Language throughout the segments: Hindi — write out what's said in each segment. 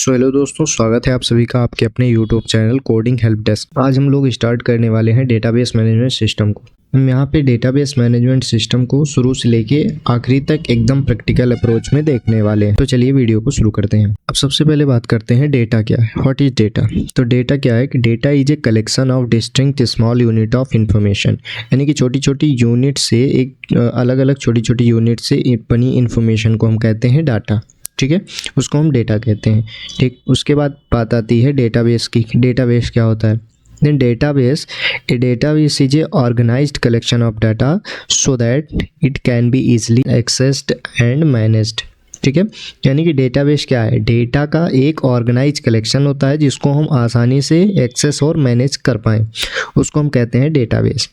सो हेलो दोस्तों, स्वागत है आप सभी का आपके अपने YouTube channel coding help desk. आज हम लोग स्टार्ट करने वाले हैं डेटाबेस मैनेजमेंट सिस्टम को। हम यहाँ पे डेटाबेस मैनेजमेंट सिस्टम को शुरू से लेके आखिरी तक एकदम प्रैक्टिकल अप्रोच में देखने वाले हैं। तो चलिए वीडियो को शुरू करते हैं। अब सबसे पहले बात करते हैं डेटा क्या है। What is data? तो डेटा क्या है कि data is a collection of distinct small unit of information, यानी कि छोटी छोटी यूनिट से एक अलग अलग छोटी छोटी यूनिट से बनी इंफॉर्मेशन को हम कहते हैं डाटा। ठीक है, उसको हम डेटा कहते हैं। ठीक, उसके बाद बात आती है डेटाबेस की। डेटाबेस क्या होता है? Then database is a organized collection of data so that it can be easily accessed and managed. ठीक है, यानी कि डेटाबेस क्या है? डेटा का एक ऑर्गेनाइज कलेक्शन होता है जिसको हम आसानी से एक्सेस और मैनेज कर पाएँ, उसको हम कहते हैं database.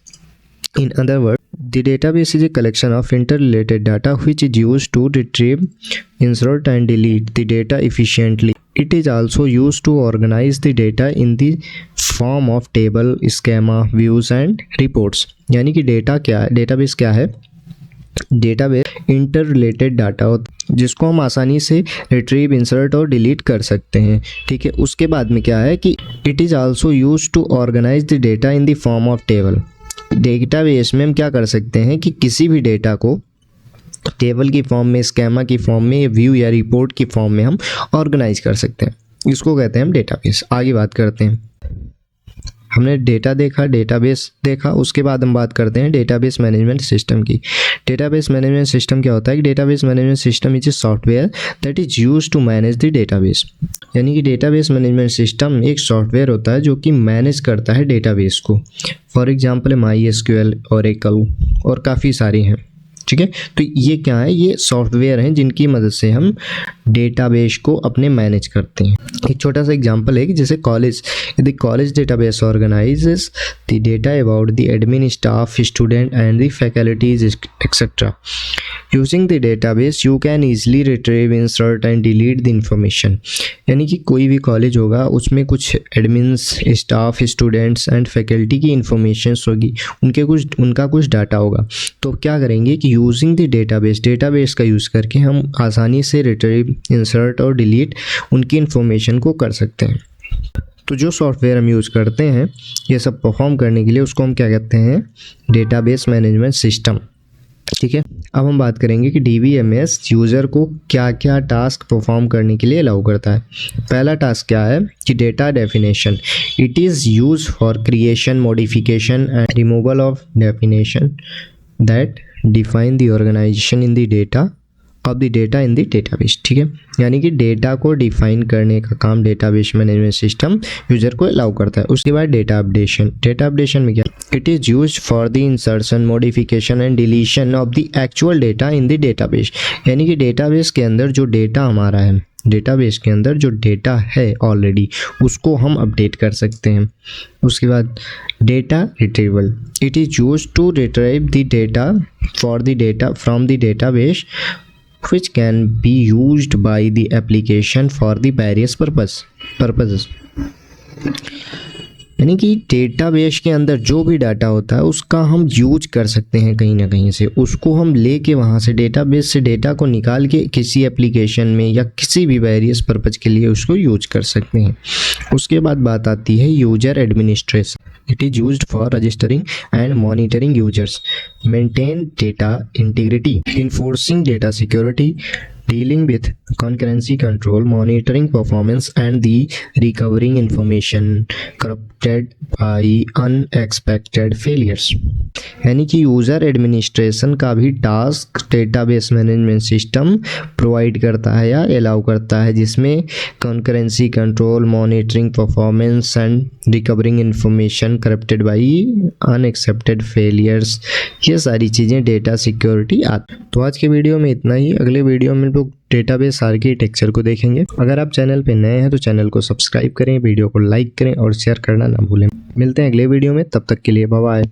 In other words, the database is a collection of interrelated data which is used to retrieve, insert and delete the data efficiently. It is also used to organize the data in the form of table, schema, views and reports. यानी कि डेटा क्या है? डेटाबेस क्या है? डेटाबेस इंटर रिलेटेड डाटा होता है जिसको हम आसानी से रिट्रीव, इंसर्ट और डिलीट कर सकते हैं। ठीक है, उसके बाद में क्या है कि it is also use to organize the data in the form of table. Database में हम क्या कर सकते हैं कि किसी भी डेटा को टेबल की फॉर्म में, स्केमा की फॉर्म में, व्यू या रिपोर्ट की फॉर्म में हम ऑर्गेनाइज कर सकते हैं। इसको कहते हैं हम डेटाबेस। आगे बात करते हैं। हमने डेटा देखा, डेटाबेस देखा, उसके बाद हम बात करते हैं डेटाबेस मैनेजमेंट सिस्टम की। डेटाबेस मैनेजमेंट सिस्टम क्या होता है कि database management system is a software that is used to manage the database. यानी कि डेटाबेस मैनेजमेंट सिस्टम एक सॉफ्टवेयर होता है जो कि मैनेज करता है डेटाबेस को। फॉर एग्जाम्पल MySQL, ओरेकल और काफ़ी सारी हैं। ठीक है, तो ये क्या है? ये सॉफ्टवेयर हैं जिनकी मदद से हम डेटाबेस को अपने मैनेज करते हैं। एक छोटा सा एग्जांपल है कि जैसे college, the college database organises the data about the admin, staff, student and the faculties etcetera. Using the database you can easily retrieve, insert and delete the information. यानी कि कोई भी कॉलेज होगा उसमें कुछ admins, staff, students and faculty की इंफॉर्मेशंस होगी, उनका कुछ डाटा होगा। तो क्या करेंगे कि यूजिंग द डेटाबेस का यूज़ करके हम आसानी से रिट्रीव, इंसर्ट और डिलीट उनकी इंफॉर्मेशन को कर सकते हैं। तो जो सॉफ्टवेयर हम यूज़ करते हैं ये सब परफॉर्म करने के लिए उसको हम क्या कहते हैं? Database management system. ठीक है, अब हम बात करेंगे कि DBMS यूज़र को क्या क्या टास्क परफॉर्म करने के लिए अलाउ करता है। पहला टास्क क्या है कि data definition. It is use for creation, modification and removal of definition that define the organization in the data of the data in the database. ठीक है, यानी कि डेटा को डिफाइन करने का काम डेटाबेस मैनेजमेंट सिस्टम यूजर को अलाउ करता है। उसके बाद डेटा अपडेशन। डेटा अपडेशन में क्या? It is use for the insertion, modification and deletion of the actual data in the database. यानी कि डेटाबेस के अंदर जो डेटा हमारा है, डेटाबेस के अंदर जो डेटा है ऑलरेडी, उसको हम अपडेट कर सकते हैं। उसके बाद data retrieval. It is use to retrieve the data for the data from the database which can be used by the application for the various purposes। यानी कि डेटाबेस के अंदर जो भी डाटा होता है उसका हम यूज कर सकते हैं कहीं ना कहीं से। उसको हम लेके वहाँ से डेटाबेस से डेटा को निकाल के किसी एप्लीकेशन में या किसी भी वेरियस पर्पज़ के लिए उसको यूज कर सकते हैं। उसके बाद बात आती है user administration. It is used for registering and monitoring users, maintain data integrity, enforcing data security, dealing with concurrency control, monitoring performance and the recovering information corrupted by unexpected failures। यानी कि यूज़र एडमिनिस्ट्रेशन का भी task database management system provide करता है या अलाउ करता है, जिसमें concurrency control, monitoring performance and recovering information corrupted by unaccepted failures, ये सारी चीज़ें डेटा सिक्योरिटी आती। तो आज के वीडियो में इतना ही। अगले वीडियो में लोग डेटाबेस आर्किटेक्चर को देखेंगे। अगर आप चैनल पे नए हैं तो चैनल को सब्सक्राइब करें, वीडियो को लाइक करें और शेयर करना ना भूलें। मिलते हैं अगले वीडियो में, तब तक के लिए बाय बाय।